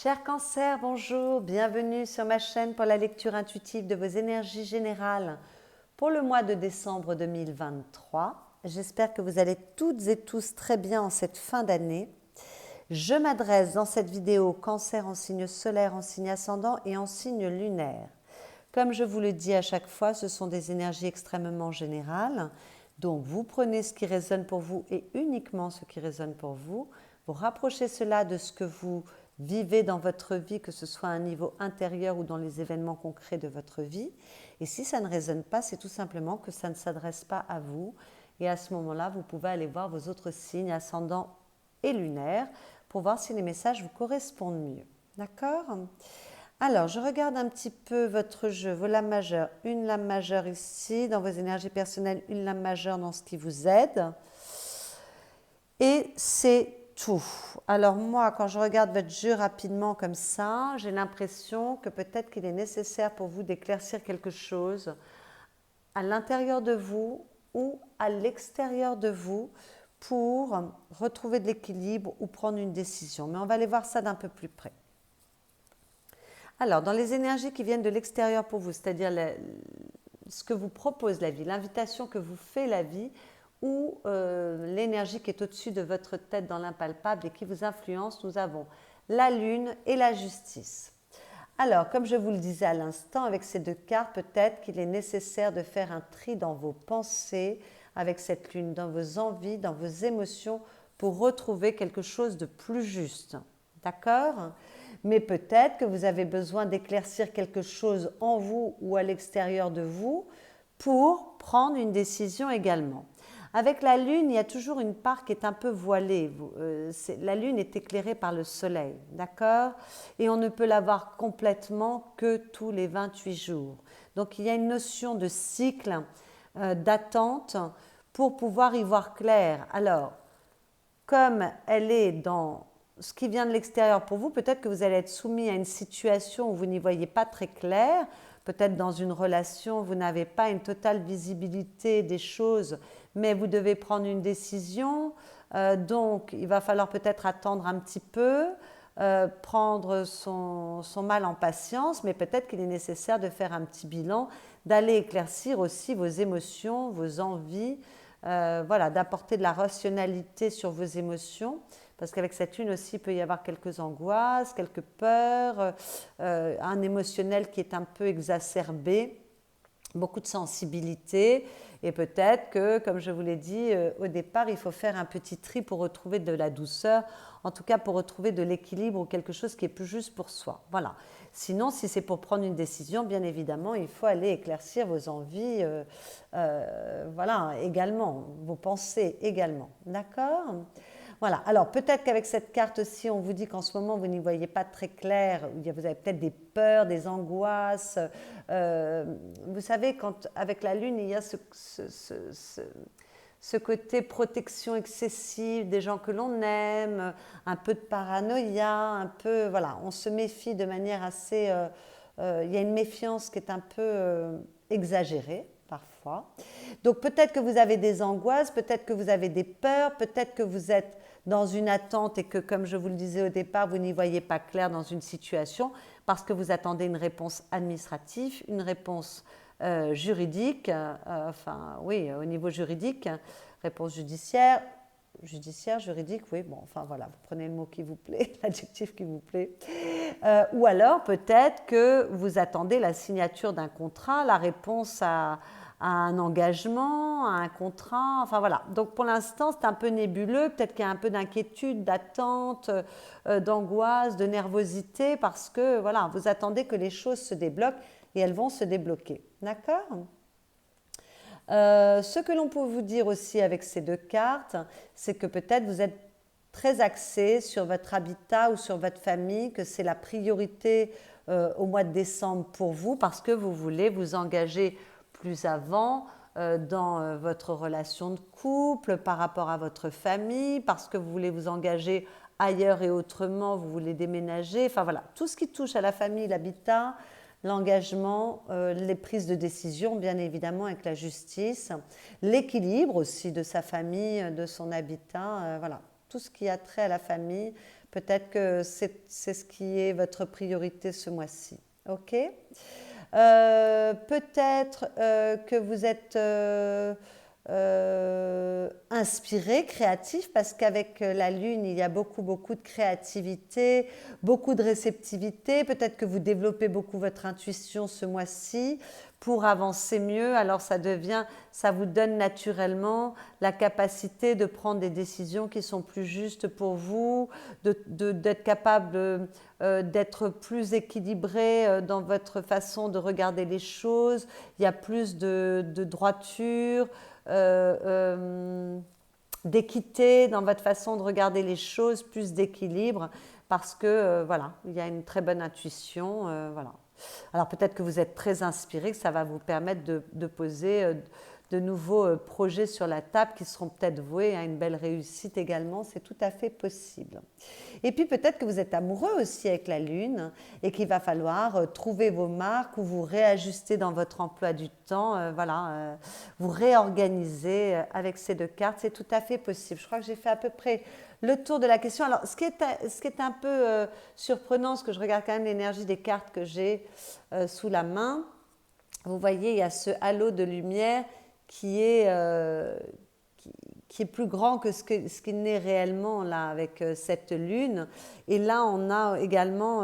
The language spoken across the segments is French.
Cher Cancer, bonjour, bienvenue sur ma chaîne pour la lecture intuitive de vos énergies générales pour le mois de décembre 2023. J'espère que vous allez toutes et tous très bien en cette fin d'année. Je m'adresse dans cette vidéo au Cancer en signe solaire, en signe ascendant et en signe lunaire. Comme je vous le dis à chaque fois, ce sont des énergies extrêmement générales. Donc vous prenez ce qui résonne pour vous et uniquement ce qui résonne pour vous. Vous rapprochez cela de ce que vous vivez dans votre vie, que ce soit à un niveau intérieur ou dans les événements concrets de votre vie. Et si ça ne résonne pas, c'est tout simplement que ça ne s'adresse pas à vous. Et à ce moment-là, vous pouvez aller voir vos autres signes ascendants et lunaires pour voir si les messages vous correspondent mieux. D'accord ? Alors, je regarde un petit peu votre jeu, vos lames majeures. Une lame majeure ici, dans vos énergies personnelles, une lame majeure dans ce qui vous aide. Et c'est tout. Alors moi, quand je regarde votre jeu rapidement comme ça, j'ai l'impression que peut-être qu'il est nécessaire pour vous d'éclaircir quelque chose à l'intérieur de vous ou à l'extérieur de vous pour retrouver de l'équilibre ou prendre une décision. Mais on va aller voir ça d'un peu plus près. Alors, dans les énergies qui viennent de l'extérieur pour vous, c'est-à-dire ce que vous propose la vie, l'invitation que vous fait la vie, ou l'énergie qui est au-dessus de votre tête dans l'impalpable et qui vous influence, nous avons la lune et la justice. Alors, comme je vous le disais à l'instant, avec ces deux cartes, peut-être qu'il est nécessaire de faire un tri dans vos pensées avec cette lune, dans vos envies, dans vos émotions, pour retrouver quelque chose de plus juste. D'accord ? Mais peut-être que vous avez besoin d'éclaircir quelque chose en vous ou à l'extérieur de vous pour prendre une décision également. Avec la lune, il y a toujours une part qui est un peu voilée. La lune est éclairée par le soleil, d'accord ? Et on ne peut la voir complètement que tous les 28 jours. Donc il y a une notion de cycle, d'attente pour pouvoir y voir clair. Alors, comme elle est dans ce qui vient de l'extérieur pour vous, peut-être que vous allez être soumis à une situation où vous n'y voyez pas très clair. Peut-être dans une relation, vous n'avez pas une totale visibilité des choses, mais vous devez prendre une décision. Donc, il va falloir peut-être attendre un petit peu, prendre son mal en patience, mais peut-être qu'il est nécessaire de faire un petit bilan, d'aller éclaircir aussi vos émotions, vos envies, voilà, d'apporter de la rationalité sur vos émotions. Parce qu'avec cette lune aussi, il peut y avoir quelques angoisses, quelques peurs, un émotionnel qui est un peu exacerbé, beaucoup de sensibilité. Et peut-être que, comme je vous l'ai dit au départ, il faut faire un petit tri pour retrouver de la douceur, en tout cas pour retrouver de l'équilibre ou quelque chose qui est plus juste pour soi. Voilà. Sinon, si c'est pour prendre une décision, bien évidemment, il faut aller éclaircir vos envies, voilà, également, vos pensées également. D'accord ? Voilà, alors peut-être qu'avec cette carte-ci, on vous dit qu'en ce moment, vous n'y voyez pas très clair, vous avez peut-être des peurs, des angoisses. Vous savez, avec la Lune, il y a ce côté protection excessive des gens que l'on aime, un peu de paranoïa, un peu, voilà, on se méfie de manière assez... il y a une méfiance qui est un peu exagérée parfois. Donc peut-être que vous avez des angoisses, peut-être que vous avez des peurs, peut-être que vous êtes dans une attente et que, comme je vous le disais au départ, vous n'y voyez pas clair dans une situation parce que vous attendez une réponse administrative, une réponse juridique, enfin oui, au niveau juridique, réponse judiciaire, juridique, oui, bon, enfin voilà, vous prenez le mot qui vous plaît, l'adjectif qui vous plaît. Ou alors peut-être que vous attendez la signature d'un contrat, la réponse à un engagement, à un contrat, enfin voilà. Donc pour l'instant, c'est un peu nébuleux, peut-être qu'il y a un peu d'inquiétude, d'attente, d'angoisse, de nervosité, parce que voilà, vous attendez que les choses se débloquent et elles vont se débloquer. D'accord ? Ce que l'on peut vous dire aussi avec ces deux cartes, c'est que peut-être vous êtes très axé sur votre habitat ou sur votre famille, que c'est la priorité au mois de décembre pour vous parce que vous voulez vous engager plus avant dans votre relation de couple, par rapport à votre famille, parce que vous voulez vous engager ailleurs et autrement, vous voulez déménager, enfin voilà, tout ce qui touche à la famille, l'habitat, l'engagement, les prises de décision, bien évidemment, avec la justice, l'équilibre aussi de sa famille, de son habitat, voilà. Tout ce qui a trait à la famille, Peut-être que c'est ce qui est votre priorité ce mois-ci. OK? Peut-être que vous êtes inspiré, créatif, parce qu'avec la Lune, il y a beaucoup, beaucoup de créativité, beaucoup de réceptivité. Peut-être que vous développez beaucoup votre intuition ce mois-ci pour avancer mieux. Alors ça vous donne naturellement la capacité de prendre des décisions qui sont plus justes pour vous, d'être capable d'être plus équilibré dans votre façon de regarder les choses. Il y a plus de droiture, d'équité dans votre façon de regarder les choses, plus d'équilibre, parce que voilà, il y a une très bonne intuition. Voilà. Alors peut-être que vous êtes très inspiré, que ça va vous permettre de poser de nouveaux projets sur la table qui seront peut-être voués à une belle réussite également, c'est tout à fait possible. Et puis peut-être que vous êtes amoureux aussi avec la Lune et qu'il va falloir trouver vos marques ou vous réajuster dans votre emploi du temps, voilà, vous réorganiser avec ces deux cartes, c'est tout à fait possible. Je crois que j'ai fait à peu près le tour de la question. Alors ce qui est un peu surprenant, parce que je regarde quand même l'énergie des cartes que j'ai sous la main, vous voyez, il y a ce halo de lumière qui est plus grand que ce qu'il n'est réellement là avec cette lune. Et là, on a également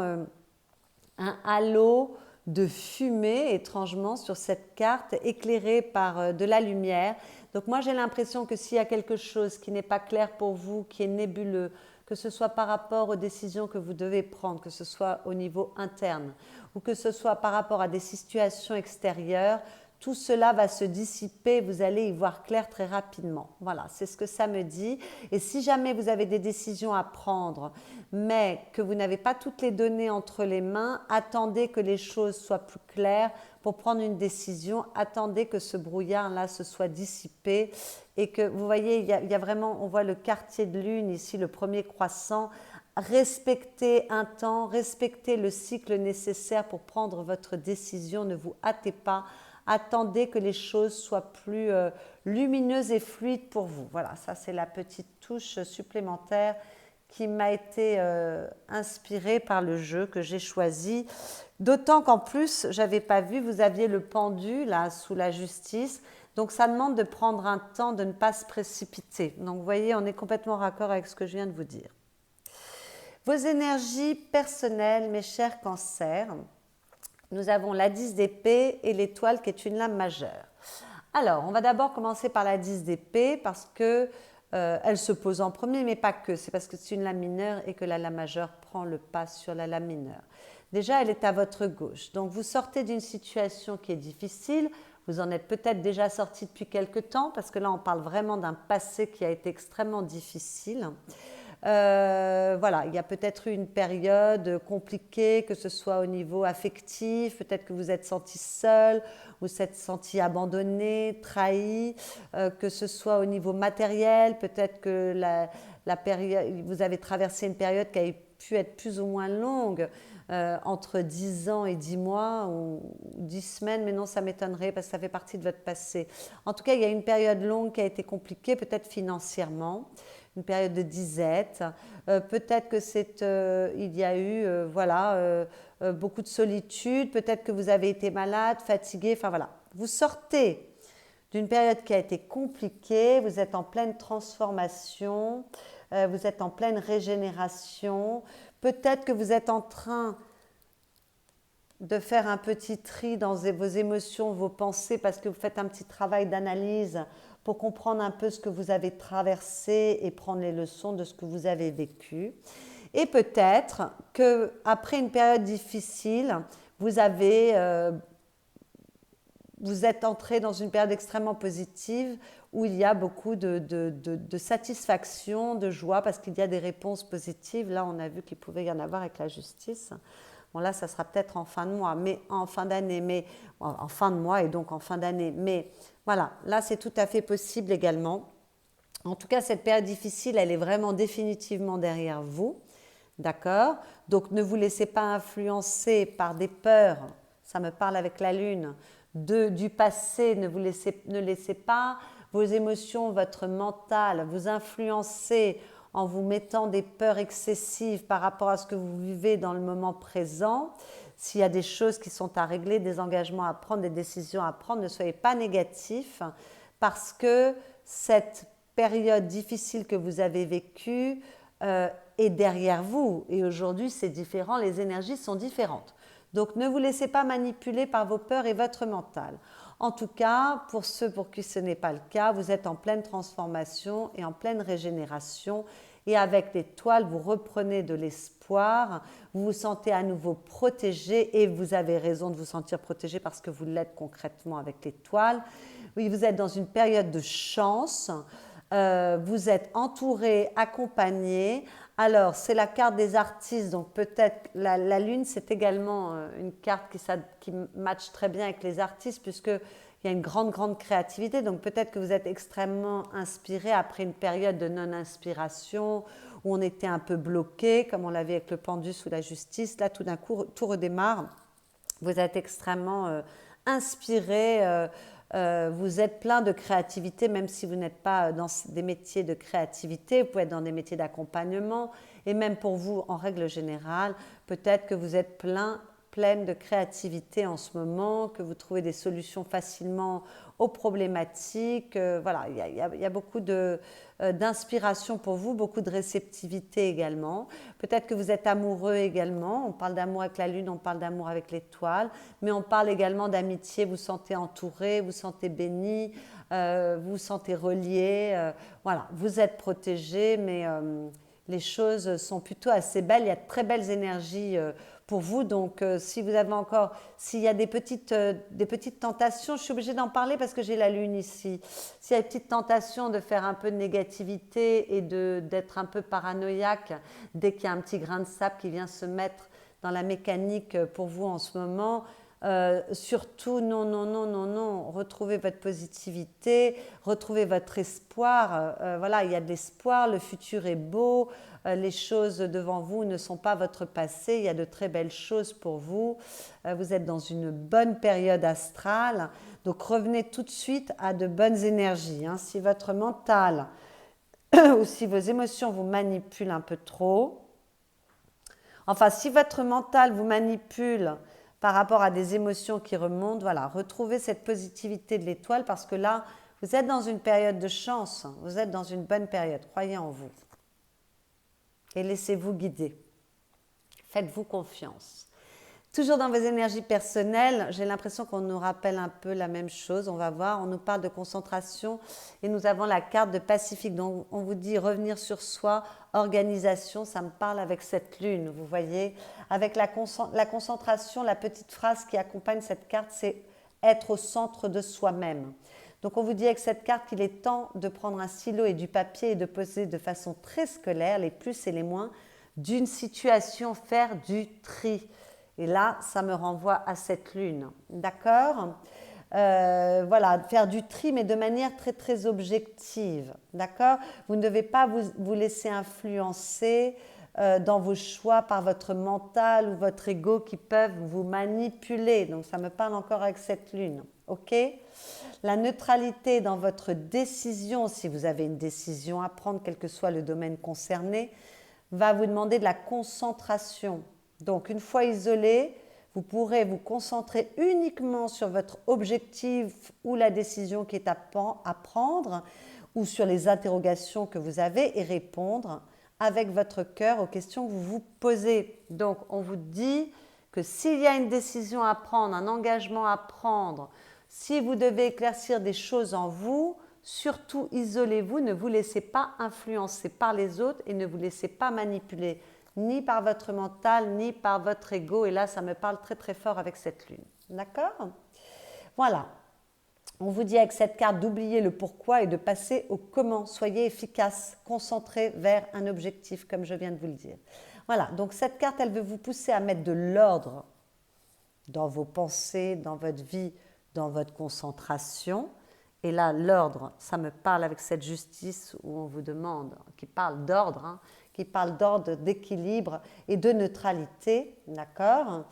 un halo de fumée, étrangement, sur cette carte, éclairée par de la lumière. Donc moi, j'ai l'impression que s'il y a quelque chose qui n'est pas clair pour vous, qui est nébuleux, que ce soit par rapport aux décisions que vous devez prendre, que ce soit au niveau interne, ou que ce soit par rapport à des situations extérieures, tout cela va se dissiper, vous allez y voir clair très rapidement. Voilà, c'est ce que ça me dit. Et si jamais vous avez des décisions à prendre, mais que vous n'avez pas toutes les données entre les mains, attendez que les choses soient plus claires pour prendre une décision. Attendez que ce brouillard-là se soit dissipé et que, vous voyez, il y a vraiment, on voit le quartier de lune ici, le premier croissant. Respectez un temps, respectez le cycle nécessaire pour prendre votre décision. Ne vous hâtez pas. Attendez que les choses soient plus lumineuses et fluides pour vous. Voilà, ça c'est la petite touche supplémentaire qui m'a été inspirée par le jeu que j'ai choisi. D'autant qu'en plus, je n'avais pas vu, vous aviez le pendu là sous la justice. Donc ça demande de prendre un temps, de ne pas se précipiter. Donc vous voyez, on est complètement raccord avec ce que je viens de vous dire. Vos énergies personnelles, mes chers cancers. Nous avons la 10 d'épée et l'étoile qui est une lame majeure. Alors, on va d'abord commencer par la 10 d'épée parce que elle se pose en premier, mais pas que. C'est parce que c'est une lame mineure et que la lame majeure prend le pas sur la lame mineure. Déjà, elle est à votre gauche. Donc, vous sortez d'une situation qui est difficile. Vous en êtes peut-être déjà sorti depuis quelque temps parce que là, on parle vraiment d'un passé qui a été extrêmement difficile. Voilà, il y a peut-être eu une période compliquée, que ce soit au niveau affectif, peut-être que vous êtes senti seul, vous êtes senti abandonné, trahi, que ce soit au niveau matériel, peut-être que la période, vous avez traversé une période qui a pu être plus ou moins longue, entre 10 ans et 10 mois ou 10 semaines, mais non, ça m'étonnerait parce que ça fait partie de votre passé. En tout cas, il y a une période longue qui a été compliquée, peut-être financièrement, une période de disette. Peut-être que il y a eu voilà, beaucoup de solitude, peut-être que vous avez été malade, fatigué, enfin voilà. Vous sortez d'une période qui a été compliquée, vous êtes en pleine transformation, vous êtes en pleine régénération. Peut-être que vous êtes en train de faire un petit tri dans vos émotions, vos pensées, parce que vous faites un petit travail d'analyse pour comprendre un peu ce que vous avez traversé et prendre les leçons de ce que vous avez vécu. Et peut-être qu'après une période difficile, vous êtes entré dans une période extrêmement positive où il y a beaucoup de satisfaction, de joie, parce qu'il y a des réponses positives. Là, on a vu qu'il pouvait y en avoir avec la justice. Bon, là, ça sera peut-être en fin de mois, mais en fin d'année, mais en fin de mois et donc en fin d'année. Mais voilà, là, c'est tout à fait possible également. En tout cas, cette période difficile, elle est vraiment définitivement derrière vous. D'accord? Donc, ne vous laissez pas influencer par des peurs. Ça me parle avec la lune. Du passé, ne laissez pas vos émotions, votre mental vous influencer en vous mettant des peurs excessives par rapport à ce que vous vivez dans le moment présent. S'il y a des choses qui sont à régler, des engagements à prendre, des décisions à prendre, ne soyez pas négatifs parce que cette période difficile que vous avez vécue est derrière vous. Et aujourd'hui, c'est différent, les énergies sont différentes. Donc, ne vous laissez pas manipuler par vos peurs et votre mental. En tout cas, pour ceux pour qui ce n'est pas le cas, vous êtes en pleine transformation et en pleine régénération. Et avec l'étoile, vous reprenez de l'espoir, vous vous sentez à nouveau protégé et vous avez raison de vous sentir protégé parce que vous l'êtes concrètement avec l'étoile. Oui, vous êtes dans une période de chance, vous êtes entouré, accompagné. Alors, c'est la carte des artistes, donc peut-être la lune, c'est également une carte qui matche très bien avec les artistes puisqu'il y a une grande créativité. Donc peut-être que vous êtes extrêmement inspiré après une période de non-inspiration où on était un peu bloqué, comme on l'avait avec le pendus ou la justice. Là, tout d'un coup, tout redémarre. Vous êtes extrêmement inspiré. Vous êtes plein de créativité, même si vous n'êtes pas dans des métiers de créativité, vous pouvez être dans des métiers d'accompagnement, et même pour vous, en règle générale, peut-être que vous êtes pleine de créativité en ce moment, que vous trouvez des solutions facilement aux problématiques. Voilà, il y a beaucoup d'inspiration pour vous, beaucoup de réceptivité également. Peut-être que vous êtes amoureux également. On parle d'amour avec la lune, on parle d'amour avec l'étoile, mais on parle également d'amitié. Vous vous sentez entouré, vous vous sentez béni, vous vous sentez relié. Voilà, vous êtes protégé, mais les choses sont plutôt assez belles. Il y a de très belles énergies pour vous. Donc, si vous avez encore, s'il y a des petites tentations, je suis obligée d'en parler parce que j'ai la lune ici. S'il y a des petites tentations de faire un peu de négativité et d'être un peu paranoïaque dès qu'il y a un petit grain de sable qui vient se mettre dans la mécanique pour vous en ce moment, surtout non, retrouvez votre positivité, retrouvez votre espoir. Voilà, il y a de l'espoir, le futur est beau, les choses devant vous ne sont pas votre passé, il y a de très belles choses pour vous. Vous êtes dans une bonne période astrale, donc revenez tout de suite à de bonnes énergies. Si votre mental ou si vos émotions vous manipulent un peu trop, enfin si votre mental vous manipule par rapport à des émotions qui remontent, voilà, retrouvez cette positivité de l'étoile parce que là, vous êtes dans une période de chance, vous êtes dans une bonne période, croyez en vous. Et laissez-vous guider. Faites-vous confiance. Toujours dans vos énergies personnelles, j'ai l'impression qu'on nous rappelle un peu la même chose, on va voir, on nous parle de concentration et nous avons la carte de Pacifique, donc on vous dit revenir sur soi, organisation, ça me parle avec cette lune, vous voyez, avec la concentration, la petite phrase qui accompagne cette carte, c'est être au centre de soi-même. Donc on vous dit avec cette carte qu'il est temps de prendre un stylo et du papier et de poser de façon très scolaire les plus et les moins d'une situation, faire du tri. Et là, ça me renvoie à cette lune. D'accord ? Voilà, faire du tri, mais de manière très objective. D'accord ? Vous ne devez pas vous laisser influencer dans vos choix par votre mental ou votre ego qui peuvent vous manipuler. Donc, ça me parle encore avec cette lune. OK ? La neutralité dans votre décision, si vous avez une décision à prendre, quel que soit le domaine concerné, va vous demander de la concentration. Donc, une fois isolé, vous pourrez vous concentrer uniquement sur votre objectif ou la décision qui est à prendre ou sur les interrogations que vous avez et répondre avec votre cœur aux questions que vous vous posez. Donc, on vous dit que s'il y a une décision à prendre, un engagement à prendre, si vous devez éclaircir des choses en vous, surtout isolez-vous, ne vous laissez pas influencer par les autres et ne vous laissez pas manipuler ni par votre mental, ni par votre ego. Et là, ça me parle très fort avec cette lune. D'accord ? Voilà. On vous dit avec cette carte d'oublier le pourquoi et de passer au comment. Soyez efficace, concentré vers un objectif, comme je viens de vous le dire. Voilà, donc cette carte, elle veut vous pousser à mettre de l'ordre dans vos pensées, dans votre vie, dans votre concentration. Et là, l'ordre, ça me parle avec cette justice où on vous demande, qui parle d'ordre, qui parle d'ordre, d'équilibre et de neutralité, d'accord ?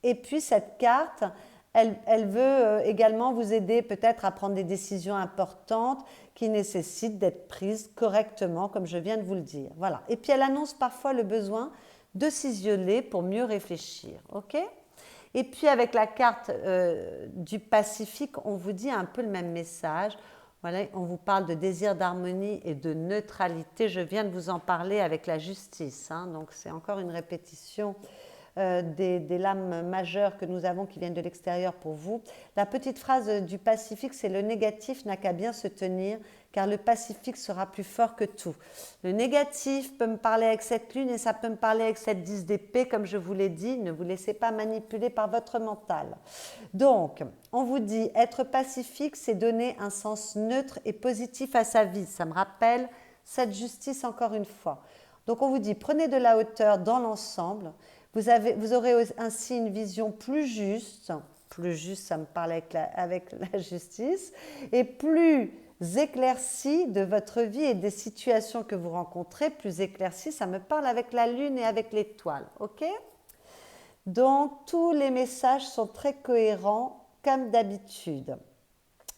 Et puis cette carte, elle veut également vous aider peut-être à prendre des décisions importantes qui nécessitent d'être prises correctement, comme je viens de vous le dire. Voilà. Et puis elle annonce parfois le besoin de s'isoler pour mieux réfléchir. Ok ? Et puis avec la carte du Pacifique, on vous dit un peu le même message. Voilà, on vous parle de désir d'harmonie et de neutralité. Je viens de vous en parler avec la justice. Hein, donc c'est encore une répétition des lames majeures que nous avons qui viennent de l'extérieur pour vous. La petite phrase du Pacifique, c'est le négatif n'a qu'à bien se tenir car le Pacifique sera plus fort que tout. Le négatif peut me parler avec cette lune et ça peut me parler avec cette 10 d'épée, comme je vous l'ai dit, ne vous laissez pas manipuler par votre mental. Donc, on vous dit, être pacifique, c'est donner un sens neutre et positif à sa vie. Ça me rappelle cette justice encore une fois. Donc, on vous dit, prenez de la hauteur dans l'ensemble. Vous aurez ainsi une vision plus juste, ça me parle avec la justice, et plus éclaircie de votre vie et des situations que vous rencontrez, plus éclaircie, ça me parle avec la lune et avec l'étoile, ok ? Donc, tous les messages sont très cohérents, comme d'habitude.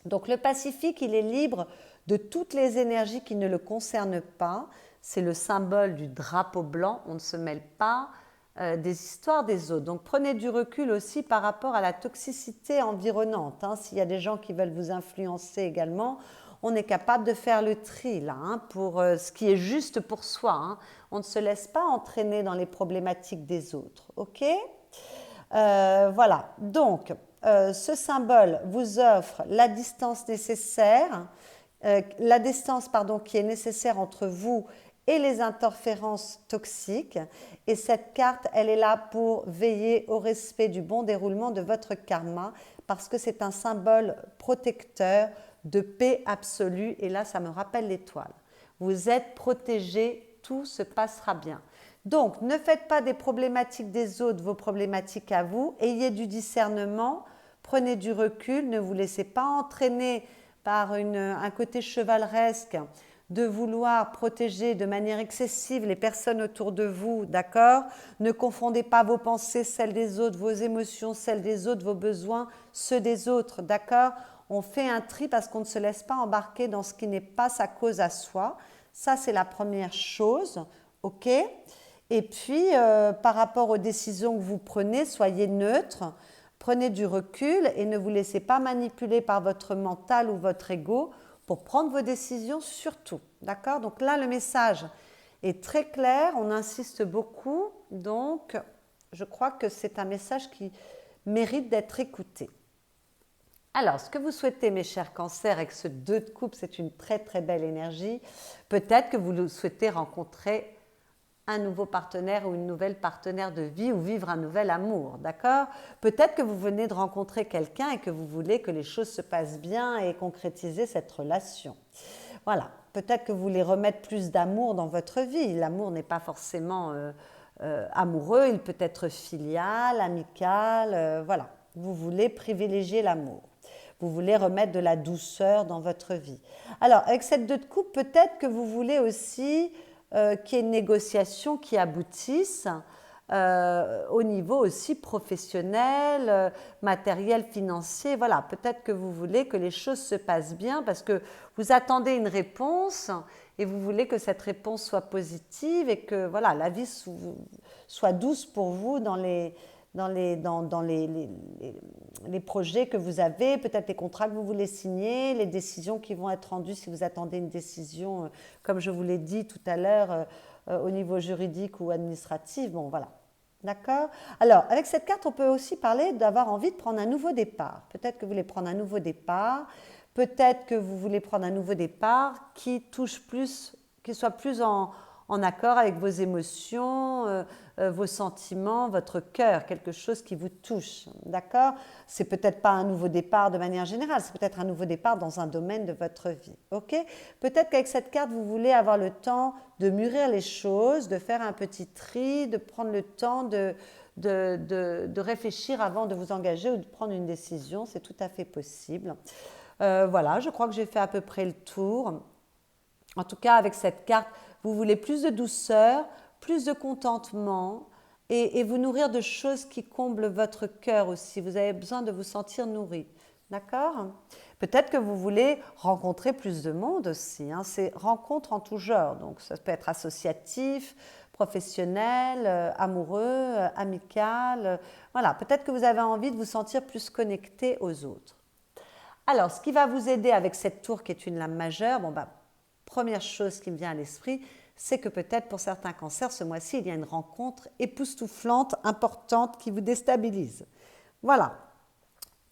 Donc, le Pacifique, il est libre de toutes les énergies qui ne le concernent pas. C'est le symbole du drapeau blanc, on ne se mêle pas des histoires des autres. Donc prenez du recul aussi par rapport à la toxicité environnante. Hein. S'il y a des gens qui veulent vous influencer également, on est capable de faire le tri là, hein, pour ce qui est juste pour soi. Hein. On ne se laisse pas entraîner dans les problématiques des autres. Ok ? Voilà. Donc, ce symbole vous offre la distance nécessaire, qui est nécessaire entre vous et les interférences toxiques. Et cette carte, elle est là pour veiller au respect du bon déroulement de votre karma parce que c'est un symbole protecteur de paix absolue. Et là, ça me rappelle l'étoile. Vous êtes protégé, tout se passera bien. Donc, ne faites pas des problématiques des autres vos problématiques à vous. Ayez du discernement, prenez du recul, ne vous laissez pas entraîner par un côté chevaleresque de vouloir protéger de manière excessive les personnes autour de vous, d'accord ? Ne confondez pas vos pensées, celles des autres, vos émotions, celles des autres, vos besoins, ceux des autres, d'accord ? On fait un tri parce qu'on ne se laisse pas embarquer dans ce qui n'est pas sa cause à soi. Ça, c'est la première chose, ok ? Et puis, par rapport aux décisions que vous prenez, soyez neutre, prenez du recul et ne vous laissez pas manipuler par votre mental ou votre ego pour prendre vos décisions surtout. D'accord ? Donc là, le message est très clair, on insiste beaucoup, donc je crois que c'est un message qui mérite d'être écouté. Alors, ce que vous souhaitez, mes chers cancers, avec ce 2 de coupe, c'est une très très belle énergie. Peut-être que vous souhaitez rencontrer un nouveau partenaire ou une nouvelle partenaire de vie ou vivre un nouvel amour, d'accord ? Peut-être que vous venez de rencontrer quelqu'un et que vous voulez que les choses se passent bien et concrétiser cette relation. Voilà, peut-être que vous voulez remettre plus d'amour dans votre vie. L'amour n'est pas forcément amoureux, il peut être filial, amical, voilà. Vous voulez privilégier l'amour. Vous voulez remettre de la douceur dans votre vie. Alors, avec cette 2 de coupe, peut-être que vous voulez aussi qu'il y ait une négociation qui aboutisse au niveau aussi professionnel, matériel, financier. Voilà, peut-être que vous voulez que les choses se passent bien parce que vous attendez une réponse et vous voulez que cette réponse soit positive et que voilà, la vie soit douce pour vous dans les projets que vous avez, peut-être les contrats que vous voulez signer, les décisions qui vont être rendues si vous attendez une décision, comme je vous l'ai dit tout à l'heure, au niveau juridique ou administratif. Bon, voilà. D'accord ? Alors, avec cette carte, on peut aussi parler d'avoir envie de prendre un nouveau départ. Peut-être que vous voulez prendre un nouveau départ, peut-être que vous voulez prendre un nouveau départ qui touche plus, qui soit plus en accord avec vos émotions, vos sentiments, votre cœur, quelque chose qui vous touche, d'accord ? C'est peut-être pas un nouveau départ de manière générale, c'est peut-être un nouveau départ dans un domaine de votre vie, ok ? Peut-être qu'avec cette carte, vous voulez avoir le temps de mûrir les choses, de faire un petit tri, de prendre le temps de réfléchir avant de vous engager ou de prendre une décision, c'est tout à fait possible. Voilà, je crois que j'ai fait à peu près le tour. En tout cas, avec cette carte, vous voulez plus de douceur, plus de contentement, et vous nourrir de choses qui comblent votre cœur aussi. Vous avez besoin de vous sentir nourri. D'accord? Peut-être que vous voulez rencontrer plus de monde aussi. Hein. C'est rencontre en tout genre. Donc, ça peut être associatif, professionnel, amoureux, amical. Voilà, peut-être que vous avez envie de vous sentir plus connecté aux autres. Alors, ce qui va vous aider avec cette tour qui est une lame majeure, bon, première chose qui me vient à l'esprit, c'est que peut-être pour certains cancers, ce mois-ci, il y a une rencontre époustouflante, importante, qui vous déstabilise. Voilà,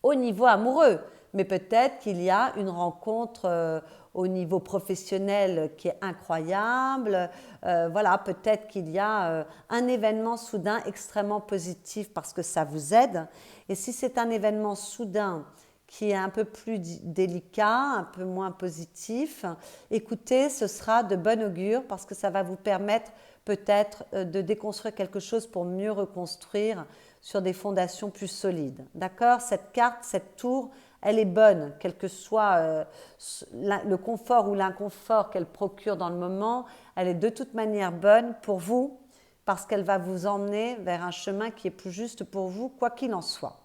au niveau amoureux, mais peut-être qu'il y a une rencontre au niveau professionnel qui est incroyable. Voilà, peut-être qu'il y a un événement soudain extrêmement positif parce que ça vous aide. Et si c'est un événement soudain qui est un peu plus délicat, un peu moins positif, écoutez, ce sera de bon augure parce que ça va vous permettre peut-être de déconstruire quelque chose pour mieux reconstruire sur des fondations plus solides. D'accord? Cette carte, cette tour, elle est bonne, quel que soit le confort ou l'inconfort qu'elle procure dans le moment, elle est de toute manière bonne pour vous parce qu'elle va vous emmener vers un chemin qui est plus juste pour vous, quoi qu'il en soit.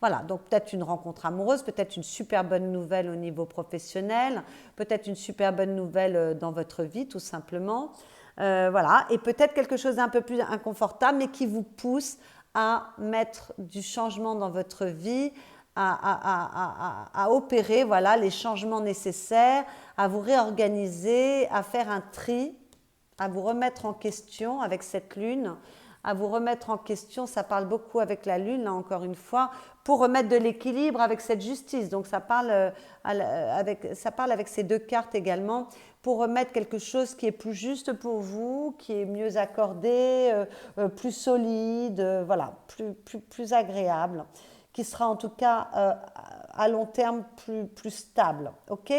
Voilà, donc peut-être une rencontre amoureuse, peut-être une super bonne nouvelle au niveau professionnel, peut-être une super bonne nouvelle dans votre vie tout simplement. Voilà, et peut-être quelque chose d'un peu plus inconfortable mais qui vous pousse à mettre du changement dans votre vie, à opérer voilà, les changements nécessaires, à vous réorganiser, à faire un tri, à vous remettre en question avec cette lune, à vous remettre en question, ça parle beaucoup avec la lune, là encore une fois, pour remettre de l'équilibre avec cette justice. Donc ça parle avec ces deux cartes également, pour remettre quelque chose qui est plus juste pour vous, qui est mieux accordé, plus solide, voilà, plus agréable, qui sera en tout cas à long terme plus stable. Ok?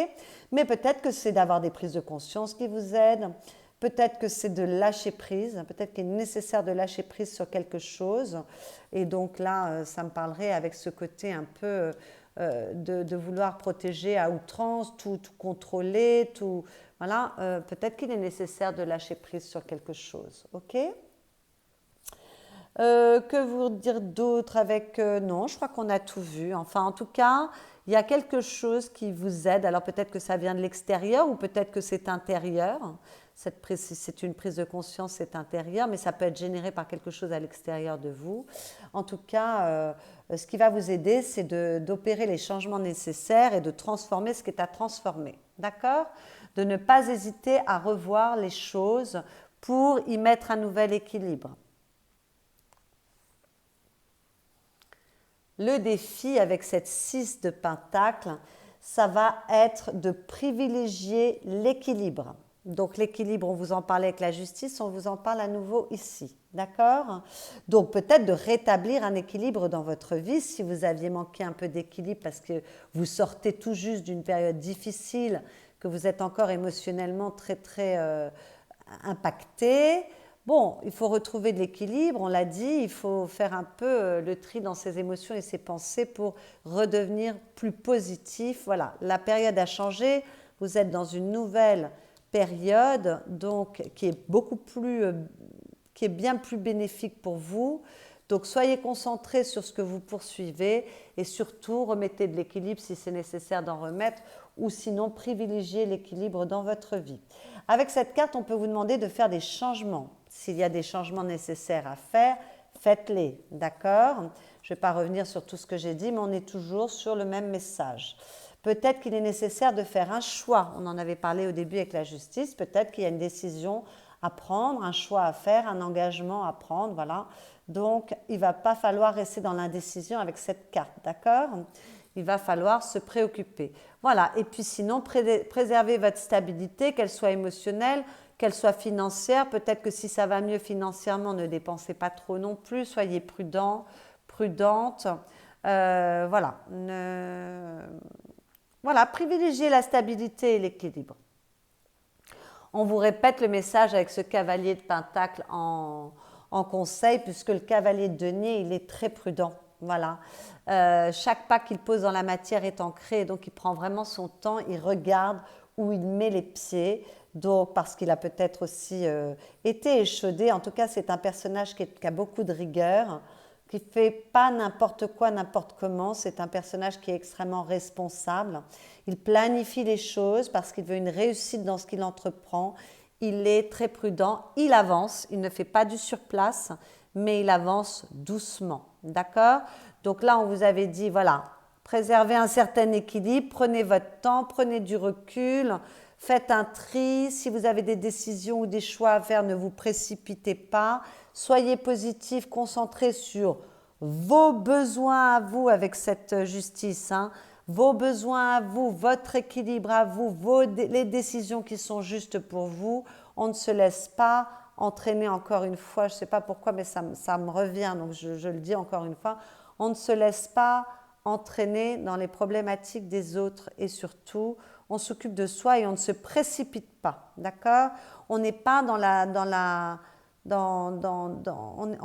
Mais peut-être que c'est d'avoir des prises de conscience qui vous aident. Peut-être que c'est de lâcher prise, peut-être qu'il est nécessaire de lâcher prise sur quelque chose. Et donc là, ça me parlerait avec ce côté un peu de vouloir protéger à outrance, tout contrôler, tout. Voilà, peut-être qu'il est nécessaire de lâcher prise sur quelque chose. Ok? Que vous dire d'autre avec... non, je crois qu'on a tout vu. Enfin, en tout cas, il y a quelque chose qui vous aide. Alors peut-être que ça vient de l'extérieur ou peut-être que c'est intérieur. C'est une prise de conscience, c'est intérieur, mais ça peut être généré par quelque chose à l'extérieur de vous. En tout cas, ce qui va vous aider, c'est d'opérer les changements nécessaires et de transformer ce qui est à transformer. D'accord? De ne pas hésiter à revoir les choses pour y mettre un nouvel équilibre. Le défi avec cette 6 de Pentacle, ça va être de privilégier l'équilibre. Donc l'équilibre, on vous en parlait avec la justice, on vous en parle à nouveau ici. D'accord? Donc peut-être de rétablir un équilibre dans votre vie si vous aviez manqué un peu d'équilibre parce que vous sortez tout juste d'une période difficile, que vous êtes encore émotionnellement très impacté. Bon, il faut retrouver de l'équilibre, on l'a dit, il faut faire un peu le tri dans ses émotions et ses pensées pour redevenir plus positif. Voilà, la période a changé, vous êtes dans une nouvelle période donc qui est bien plus bénéfique pour vous. Donc soyez concentrés sur ce que vous poursuivez et surtout remettez de l'équilibre si c'est nécessaire d'en remettre ou sinon privilégiez l'équilibre dans votre vie. Avec cette carte, on peut vous demander de faire des changements. S'il y a des changements nécessaires à faire, faites-les, d'accord? Je ne vais pas revenir sur tout ce que j'ai dit, mais on est toujours sur le même message. Peut-être qu'il est nécessaire de faire un choix. On en avait parlé au début avec la justice. Peut-être qu'il y a une décision à prendre, un choix à faire, un engagement à prendre, voilà. Donc, il ne va pas falloir rester dans l'indécision avec cette carte, d'accord? Il va falloir se préoccuper. Voilà, et puis sinon, préservez votre stabilité, qu'elle soit émotionnelle, qu'elle soit financière. Peut-être que si ça va mieux financièrement, ne dépensez pas trop non plus, soyez prudent, prudente. Voilà, voilà, privilégiez la stabilité et l'équilibre. On vous répète le message avec ce cavalier de Pentacle en conseil, puisque le cavalier de denier, il est très prudent. Voilà. Chaque pas qu'il pose dans la matière est ancré, donc il prend vraiment son temps, il regarde où il met les pieds. Donc, parce qu'il a peut-être aussi été échaudé. En tout cas, c'est un personnage qui a beaucoup de rigueur, qui ne fait pas n'importe quoi, n'importe comment. C'est un personnage qui est extrêmement responsable. Il planifie les choses parce qu'il veut une réussite dans ce qu'il entreprend. Il est très prudent, il avance, il ne fait pas du surplace, mais il avance doucement. D'accord? Donc là, on vous avait dit, voilà, préservez un certain équilibre, prenez votre temps, prenez du recul, faites un tri. Si vous avez des décisions ou des choix à faire, ne vous précipitez pas. Soyez positif, concentrez sur vos besoins à vous avec cette justice, hein. Vos besoins à vous, votre équilibre à vous, les décisions qui sont justes pour vous. On ne se laisse pas entraîner encore une fois, je ne sais pas pourquoi, mais ça me revient, donc je le dis encore une fois. On ne se laisse pas entraîner dans les problématiques des autres et surtout, on s'occupe de soi et on ne se précipite pas, d'accord? On n'est pas on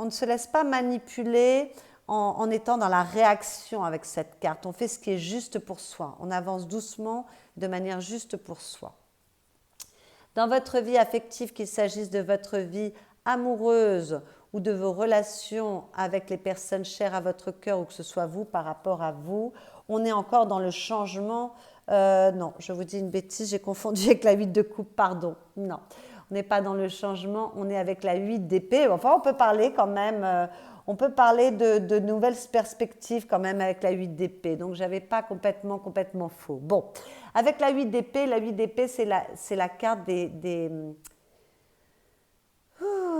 ne se laisse pas manipuler en étant dans la réaction avec cette carte. On fait ce qui est juste pour soi. On avance doucement de manière juste pour soi. Dans votre vie affective, qu'il s'agisse de votre vie amoureuse ou de vos relations avec les personnes chères à votre cœur ou que ce soit vous par rapport à vous, on est encore dans le changement. Non, je vous dis une bêtise, j'ai confondu avec la 8 de coupe, pardon. Non, on n'est pas dans le changement, on est avec la 8 d'épée. Enfin, on peut parler quand même, on peut parler de nouvelles perspectives quand même avec la 8 d'épée. Donc, je n'avais pas complètement faux. Bon, avec la 8 d'épée, c'est la carte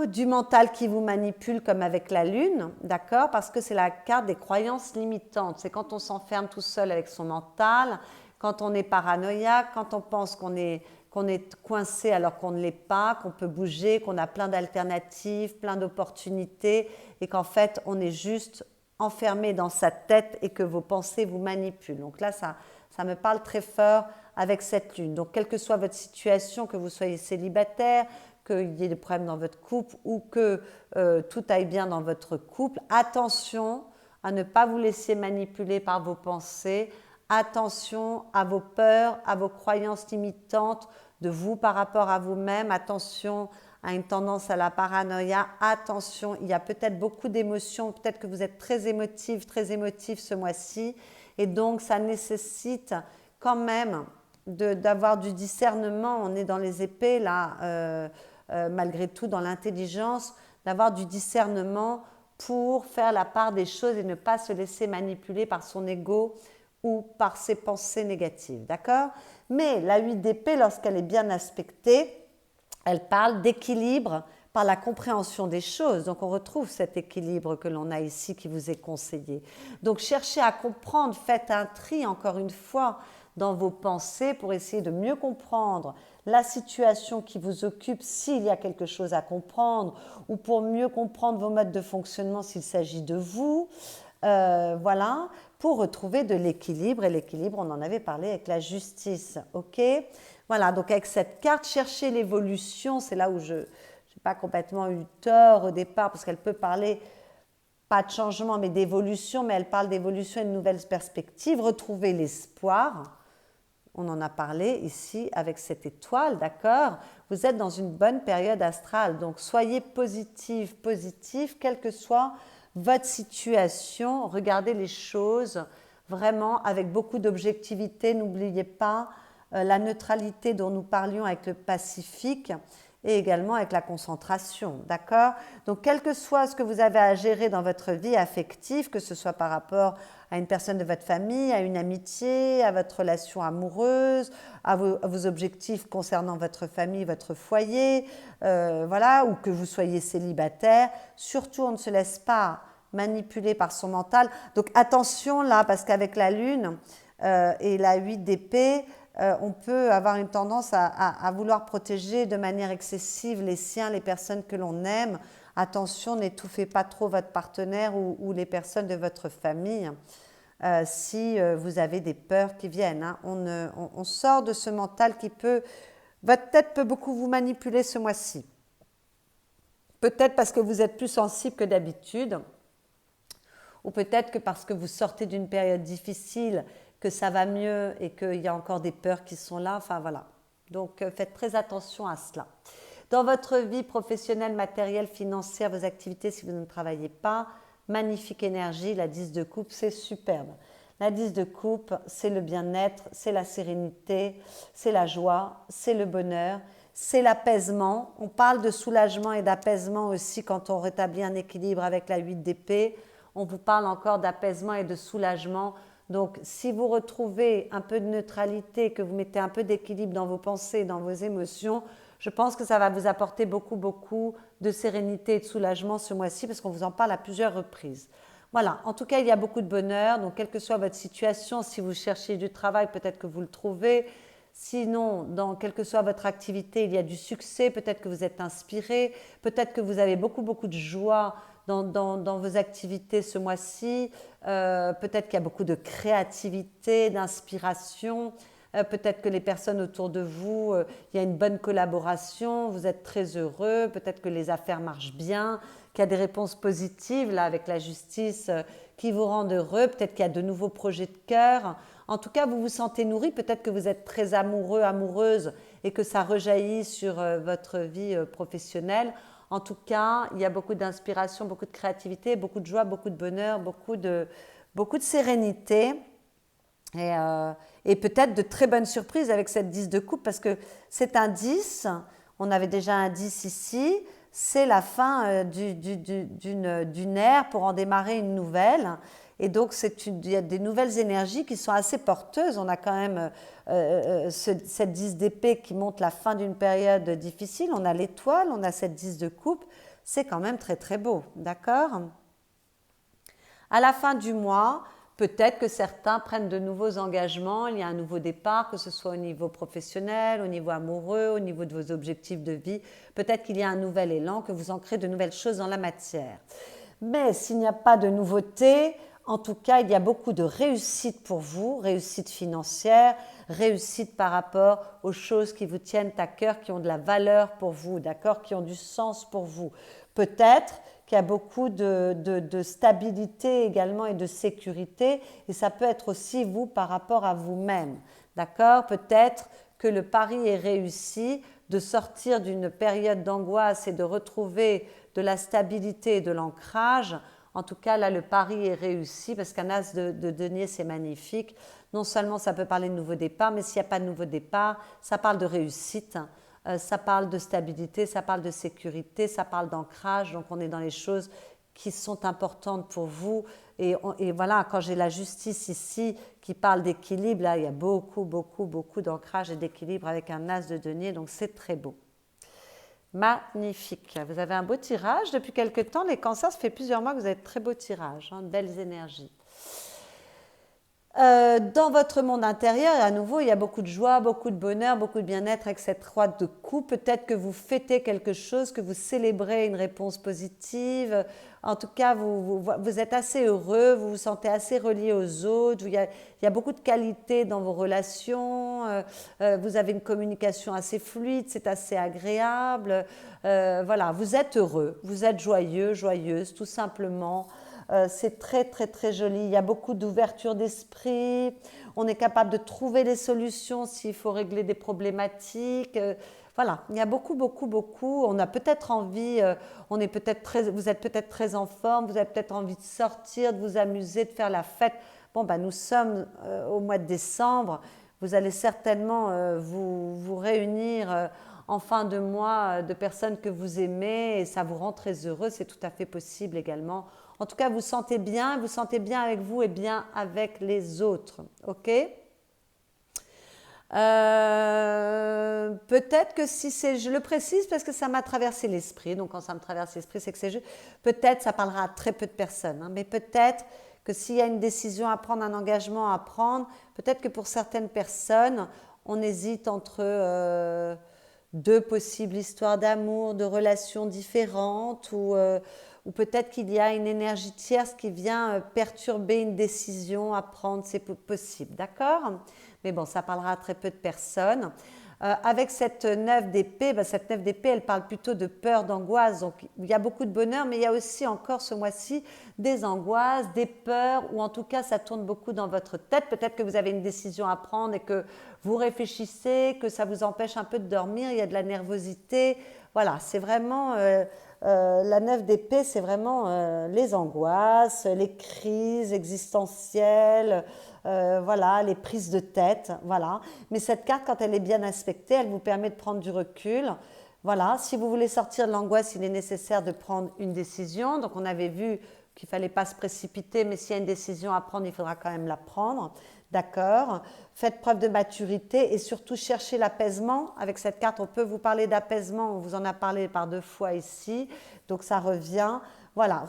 du mental qui vous manipule comme avec la lune, d'accord? Parce que c'est la carte des croyances limitantes. C'est quand on s'enferme tout seul avec son mental, quand on est paranoïaque, quand on pense qu'on est coincé alors qu'on ne l'est pas, qu'on peut bouger, qu'on a plein d'alternatives, plein d'opportunités et qu'en fait on est juste enfermé dans sa tête et que vos pensées vous manipulent. Donc là, ça me parle très fort avec cette lune. Donc quelle que soit votre situation, que vous soyez célibataire, qu'il y ait des problèmes dans votre couple ou que tout aille bien dans votre couple, attention à ne pas vous laisser manipuler par vos pensées, attention à vos peurs, à vos croyances limitantes de vous par rapport à vous-même, attention à une tendance à la paranoïa, attention, il y a peut-être beaucoup d'émotions, peut-être que vous êtes très émotif ce mois-ci et donc ça nécessite quand même d'avoir du discernement. On est dans les épées là, malgré tout dans l'intelligence, d'avoir du discernement pour faire la part des choses et ne pas se laisser manipuler par son ego ou par ses pensées négatives, d'accord? Mais la 8 d'épée, lorsqu'elle est bien aspectée, elle parle d'équilibre par la compréhension des choses. Donc on retrouve cet équilibre que l'on a ici qui vous est conseillé. Donc cherchez à comprendre, faites un tri encore une fois dans vos pensées pour essayer de mieux comprendre la situation qui vous occupe s'il y a quelque chose à comprendre ou pour mieux comprendre vos modes de fonctionnement s'il s'agit de vous. Voilà, pour retrouver de l'équilibre. Et l'équilibre, on en avait parlé avec la justice. Ok? Voilà, donc avec cette carte, chercher l'évolution, c'est là où je n'ai pas complètement eu tort au départ, parce qu'elle peut parler, pas de changement, mais d'évolution, mais elle parle d'évolution et de nouvelles perspectives. Retrouver l'espoir. On en a parlé ici avec cette étoile, d'accord? Vous êtes dans une bonne période astrale, donc soyez positif, quelle que soit votre situation. Regardez les choses vraiment avec beaucoup d'objectivité. N'oubliez pas la neutralité dont nous parlions avec le Pacifique et également avec la concentration, d'accord? Donc, quel que soit ce que vous avez à gérer dans votre vie affective, que ce soit par rapport à une personne de votre famille, à une amitié, à votre relation amoureuse, à vos objectifs concernant votre famille, votre foyer, voilà, ou que vous soyez célibataire, surtout on ne se laisse pas manipuler par son mental. Donc attention là, parce qu'avec la lune et la 8 d'épée, on peut avoir une tendance à vouloir protéger de manière excessive les siens, les personnes que l'on aime. Attention, n'étouffez pas trop votre partenaire ou les personnes de votre famille si vous avez des peurs qui viennent. Hein. On sort de ce mental qui peut... Votre tête peut beaucoup vous manipuler ce mois-ci. Peut-être parce que vous êtes plus sensible que d'habitude, ou peut-être que parce que vous sortez d'une période difficile, que ça va mieux et qu'il y a encore des peurs qui sont là. Enfin voilà. Donc, faites très attention à cela. Dans votre vie professionnelle, matérielle, financière, vos activités, si vous ne travaillez pas, magnifique énergie, la 10 de coupe, c'est superbe. La 10 de coupe, c'est le bien-être, c'est la sérénité, c'est la joie, c'est le bonheur, c'est l'apaisement. On parle de soulagement et d'apaisement aussi quand on rétablit un équilibre avec la 8 d'épée. On vous parle encore d'apaisement et de soulagement. Donc, si vous retrouvez un peu de neutralité, que vous mettez un peu d'équilibre dans vos pensées, dans vos émotions, je pense que ça va vous apporter beaucoup, beaucoup de sérénité et de soulagement ce mois-ci parce qu'on vous en parle à plusieurs reprises. Voilà, en tout cas, il y a beaucoup de bonheur. Donc, quelle que soit votre situation, si vous cherchez du travail, peut-être que vous le trouvez. Sinon, quelle que soit votre activité, il y a du succès. Peut-être que vous êtes inspiré. Peut-être que vous avez beaucoup, beaucoup de joie dans vos activités ce mois-ci. Peut-être qu'il y a beaucoup de créativité, d'inspiration. Peut-être que les personnes autour de vous, il y a une bonne collaboration, vous êtes très heureux, peut-être que les affaires marchent bien, qu'il y a des réponses positives là avec la justice qui vous rendent heureux, peut-être qu'il y a de nouveaux projets de cœur. En tout cas, vous vous sentez nourri, peut-être que vous êtes très amoureux, amoureuse et que ça rejaillit sur votre vie professionnelle. En tout cas, il y a beaucoup d'inspiration, beaucoup de créativité, beaucoup de joie, beaucoup de bonheur, beaucoup de sérénité. Et peut-être de très bonnes surprises avec cette 10 de coupe parce que c'est un 10, on avait déjà un 10 ici, c'est la fin d'une ère pour en démarrer une nouvelle. Et donc, il y a des nouvelles énergies qui sont assez porteuses. On a quand même cette 10 d'épée qui montre la fin d'une période difficile. On a l'étoile, on a cette 10 de coupe. C'est quand même très, très beau. D'accord ? À la fin du mois, peut-être que certains prennent de nouveaux engagements, il y a un nouveau départ, que ce soit au niveau professionnel, au niveau amoureux, au niveau de vos objectifs de vie. Peut-être qu'il y a un nouvel élan, que vous ancrez de nouvelles choses dans la matière. Mais s'il n'y a pas de nouveauté, en tout cas, il y a beaucoup de réussite pour vous, réussite financière, réussite par rapport aux choses qui vous tiennent à cœur, qui ont de la valeur pour vous, d'accord, qui ont du sens pour vous. Peut-être qu'il y a beaucoup de stabilité également et de sécurité, et ça peut être aussi vous par rapport à vous-même, d'accord? Peut-être que le pari est réussi de sortir d'une période d'angoisse et de retrouver de la stabilité et de l'ancrage. En tout cas, là, le pari est réussi parce qu'un as de denier, c'est magnifique. Non seulement ça peut parler de nouveau départ, mais s'il n'y a pas de nouveau départ, ça parle de réussite. Ça parle de stabilité, ça parle de sécurité, ça parle d'ancrage. Donc, on est dans les choses qui sont importantes pour vous. Et voilà, quand j'ai la justice ici qui parle d'équilibre, là, il y a beaucoup, beaucoup, beaucoup d'ancrage et d'équilibre avec un as de denier. Donc, c'est très beau. Magnifique. Vous avez un beau tirage. Depuis quelque temps, les cancers, ça fait plusieurs mois que vous avez de très beaux tirages, de belles énergies. Dans votre monde intérieur, à nouveau, il y a beaucoup de joie, beaucoup de bonheur, beaucoup de bien-être avec cette roi de coupe. Peut-être que vous fêtez quelque chose, que vous célébrez une réponse positive. En tout cas, vous êtes assez heureux, vous vous sentez assez relié aux autres. Il y a beaucoup de qualité dans vos relations. Vous avez une communication assez fluide, c'est assez agréable. Voilà, vous êtes heureux, vous êtes joyeux, joyeuse, tout simplement. C'est très, très, très joli. Il y a beaucoup d'ouverture d'esprit. On est capable de trouver des solutions s'il faut régler des problématiques. Voilà, il y a beaucoup, beaucoup, beaucoup. On a peut-être envie, vous êtes peut-être très en forme, vous avez peut-être envie de sortir, de vous amuser, de faire la fête. Bon, ben, nous sommes au mois de décembre. Vous allez certainement vous réunir en fin de mois de personnes que vous aimez et ça vous rend très heureux. C'est tout à fait possible également. En tout cas, vous sentez bien avec vous et bien avec les autres. Ok ? Peut-être que si c'est, je le précise parce que ça m'a traversé l'esprit, donc quand ça me traverse l'esprit, c'est que c'est juste, peut-être ça parlera à très peu de personnes, hein, mais peut-être que s'il y a une décision à prendre, un engagement à prendre, peut-être que pour certaines personnes, on hésite entre deux possibles histoires d'amour, de relations différentes, ou peut-être qu'il y a une énergie tierce qui vient perturber une décision à prendre, c'est possible, d'accord ? Mais bon, ça parlera à très peu de personnes. Avec cette 9 d'épée, cette 9 d'épée, elle parle plutôt de peur, d'angoisse. Donc, il y a beaucoup de bonheur, mais il y a aussi encore ce mois-ci des angoisses, des peurs, ou en tout cas, ça tourne beaucoup dans votre tête. Peut-être que vous avez une décision à prendre et que vous réfléchissez, que ça vous empêche un peu de dormir, il y a de la nervosité. Voilà, c'est vraiment... la 9 d'épée, c'est vraiment les angoisses, les crises existentielles, voilà, les prises de tête, voilà. Mais cette carte, quand elle est bien aspectée, elle vous permet de prendre du recul. Voilà, si vous voulez sortir de l'angoisse, il est nécessaire de prendre une décision. Donc, on avait vu qu'il ne fallait pas se précipiter, mais s'il y a une décision à prendre, il faudra quand même la prendre. D'accord? Faites preuve de maturité et surtout cherchez l'apaisement. Avec cette carte, on peut vous parler d'apaisement. On vous en a parlé par 2 fois ici. Donc, ça revient. Voilà,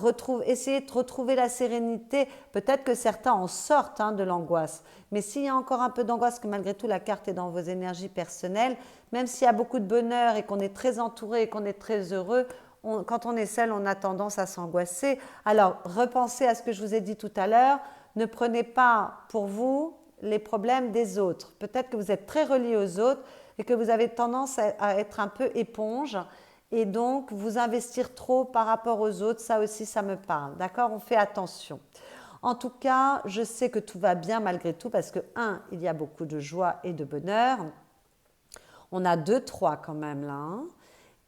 essayez de retrouver la sérénité. Peut-être que certains en sortent de l'angoisse. Mais s'il y a encore un peu d'angoisse, que malgré tout la carte est dans vos énergies personnelles, même s'il y a beaucoup de bonheur et qu'on est très entouré et qu'on est très heureux, quand on est seul, on a tendance à s'angoisser. Alors, repensez à ce que je vous ai dit tout à l'heure. Ne prenez pas pour vous les problèmes des autres. Peut-être que vous êtes très relié aux autres et que vous avez tendance à être un peu éponge et donc vous investir trop par rapport aux autres. Ça aussi, ça me parle. D'accord? On fait attention. En tout cas, je sais que tout va bien malgré tout parce que, il y a beaucoup de joie et de bonheur. On a 2, 3 quand même là.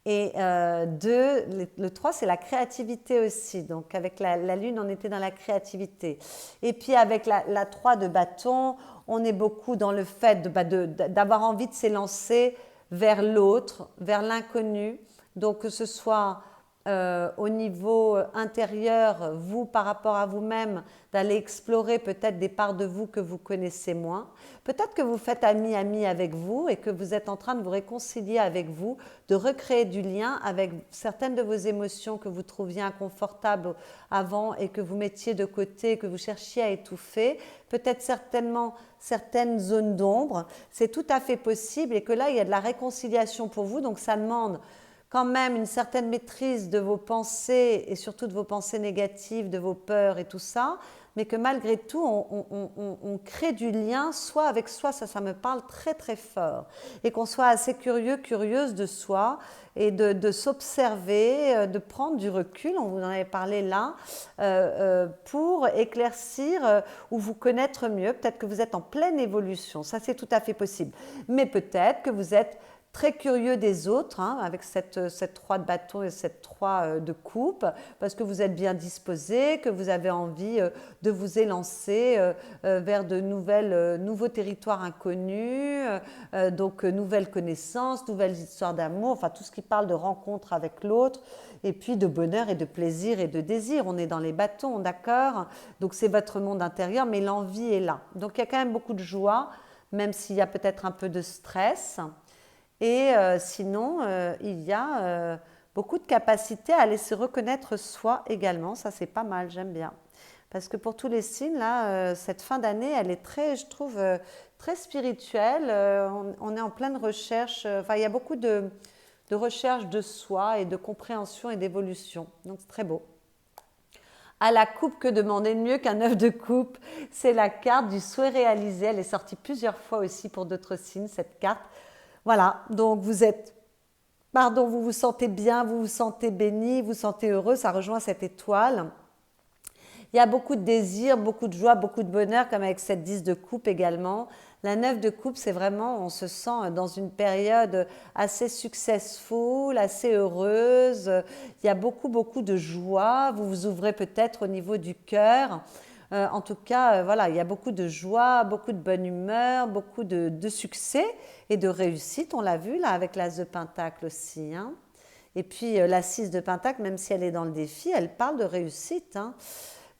Et 2, le 3, c'est la créativité aussi. Donc, avec la lune, on était dans la créativité. Et puis, avec la 3 de bâton, on est beaucoup dans le fait d'avoir envie de s'élancer vers l'autre, vers l'inconnu. Donc, que ce soit au niveau intérieur, vous par rapport à vous-même, d'aller explorer peut-être des parts de vous que vous connaissez moins. Peut-être que vous faites ami avec vous et que vous êtes en train de vous réconcilier avec vous, de recréer du lien avec certaines de vos émotions que vous trouviez inconfortables avant et que vous mettiez de côté, que vous cherchiez à étouffer. Peut-être certainement certaines zones d'ombre. C'est tout à fait possible et que là, il y a de la réconciliation pour vous. Donc, ça demande quand même une certaine maîtrise de vos pensées et surtout de vos pensées négatives, de vos peurs et tout ça, mais que malgré tout, on crée du lien, soit avec soi, ça me parle très très fort, et qu'on soit assez curieux, curieuse de soi, et de s'observer, de prendre du recul, on vous en avait parlé là, pour éclaircir ou vous connaître mieux. Peut-être que vous êtes en pleine évolution, ça c'est tout à fait possible, mais peut-être que vous êtes très curieux des autres, avec cette 3 de bâton et cette 3 de coupe, parce que vous êtes bien disposé, que vous avez envie de vous élancer vers de nouveaux territoires inconnus, donc nouvelles connaissances, nouvelles histoires d'amour, enfin tout ce qui parle de rencontre avec l'autre, et puis de bonheur et de plaisir et de désir. On est dans les bâtons, d'accord? Donc c'est votre monde intérieur, mais l'envie est là. Donc il y a quand même beaucoup de joie, même s'il y a peut-être un peu de stress. Et sinon, il y a beaucoup de capacité à aller se reconnaître soi également. Ça, c'est pas mal, j'aime bien. Parce que pour tous les signes, là, cette fin d'année, elle est très, je trouve, très spirituelle. On est en pleine recherche. Enfin, il y a beaucoup de recherche de soi et de compréhension et d'évolution. Donc, c'est très beau. À la coupe, que demander de mieux qu'un œuf de coupe? C'est la carte du souhait réalisé. Elle est sortie plusieurs fois aussi pour d'autres signes, cette carte. Voilà, donc vous vous sentez bien, vous vous sentez béni, vous vous sentez heureux, ça rejoint cette étoile. Il y a beaucoup de désir, beaucoup de joie, beaucoup de bonheur, comme avec cette 10 de coupe également. La 9 de coupe, c'est vraiment, on se sent dans une période assez successful, assez heureuse. Il y a beaucoup, beaucoup de joie. Vous vous ouvrez peut-être au niveau du cœur. En tout cas, voilà, il y a beaucoup de joie, beaucoup de bonne humeur, beaucoup de succès et de réussite. On l'a vu là avec l'As de Pentacle aussi. Et puis la 6 de Pentacle, même si elle est dans le défi, elle parle de réussite.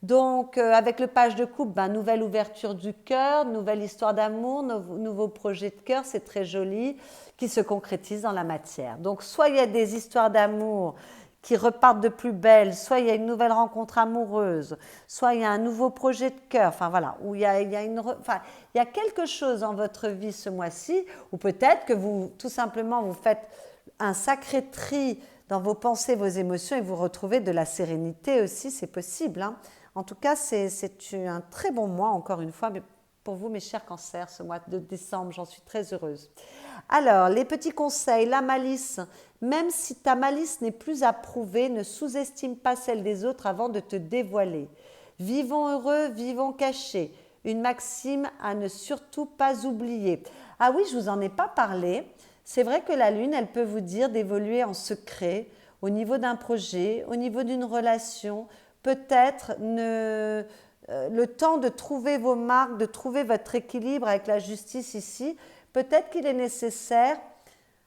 Donc avec le page de coupe, nouvelle ouverture du cœur, nouvelle histoire d'amour, nouveau projet de cœur, c'est très joli, qui se concrétise dans la matière. Donc soit il y a des histoires d'amour qui repartent de plus belle, soit il y a une nouvelle rencontre amoureuse, soit il y a un nouveau projet de cœur, enfin voilà, où il y a quelque chose dans votre vie ce mois-ci, ou peut-être que vous, tout simplement, vous faites un sacré tri dans vos pensées, vos émotions, et vous retrouvez de la sérénité aussi, c'est possible. En tout cas, c'est un très bon mois, encore une fois, mais pour vous, mes chers cancers, ce mois de décembre. J'en suis très heureuse. Alors, les petits conseils, la malice. Même si ta malice n'est plus approuvée, ne sous-estime pas celle des autres avant de te dévoiler. Vivons heureux, vivons cachés. Une maxime à ne surtout pas oublier. Ah oui, je ne vous en ai pas parlé. C'est vrai que la lune, elle peut vous dire d'évoluer en secret au niveau d'un projet, au niveau d'une relation. Peut-être le temps de trouver vos marques, de trouver votre équilibre avec la justice ici. Peut-être qu'il est nécessaire,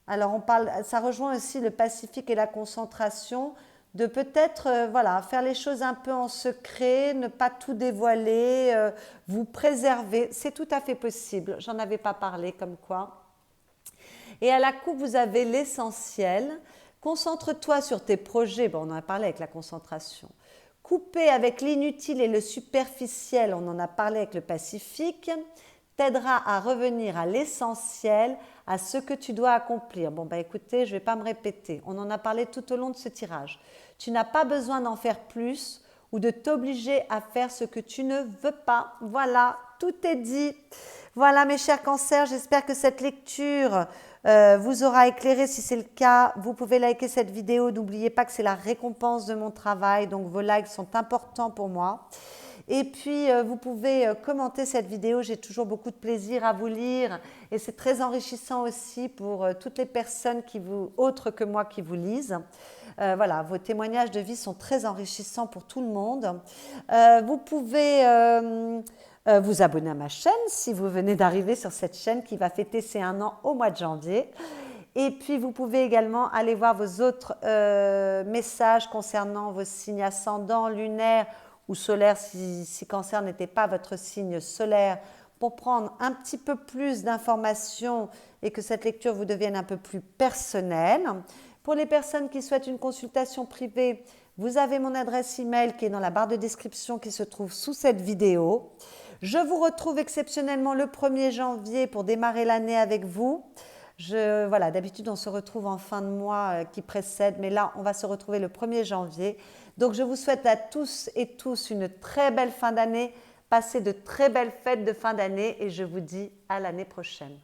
alors ça rejoint aussi le pacifique et la concentration, de peut-être voilà, faire les choses un peu en secret, ne pas tout dévoiler, vous préserver. C'est tout à fait possible. J'en avais pas parlé comme quoi. Et à la coupe, vous avez l'essentiel. Concentre-toi sur tes projets. Bon, on en a parlé avec la concentration. Couper avec l'inutile et le superficiel, on en a parlé avec le Pacifique, t'aidera à revenir à l'essentiel, à ce que tu dois accomplir. Bon, bah écoutez, je ne vais pas me répéter. On en a parlé tout au long de ce tirage. Tu n'as pas besoin d'en faire plus ou de t'obliger à faire ce que tu ne veux pas. Voilà, tout est dit. Voilà, mes chers cancers, j'espère que cette lecture vous aura éclairé. Si c'est le cas, vous pouvez liker cette vidéo. N'oubliez pas que c'est la récompense de mon travail, donc vos likes sont importants pour moi. Et puis, vous pouvez commenter cette vidéo. J'ai toujours beaucoup de plaisir à vous lire et c'est très enrichissant aussi pour toutes les personnes autres que moi qui vous lisent. Voilà, vos témoignages de vie sont très enrichissants pour tout le monde. Vous pouvez vous abonner à ma chaîne si vous venez d'arriver sur cette chaîne qui va fêter ses 1 an au mois de janvier. Et puis, vous pouvez également aller voir vos autres messages concernant vos signes ascendants, lunaires ou solaires si Cancer n'était pas votre signe solaire, pour prendre un petit peu plus d'informations et que cette lecture vous devienne un peu plus personnelle. Pour les personnes qui souhaitent une consultation privée, vous avez mon adresse email qui est dans la barre de description qui se trouve sous cette vidéo. Je vous retrouve exceptionnellement le 1er janvier pour démarrer l'année avec vous. Voilà, d'habitude, on se retrouve en fin de mois qui précède, mais là, on va se retrouver le 1er janvier. Donc, je vous souhaite à tous et tous une très belle fin d'année. Passez de très belles fêtes de fin d'année et je vous dis à l'année prochaine.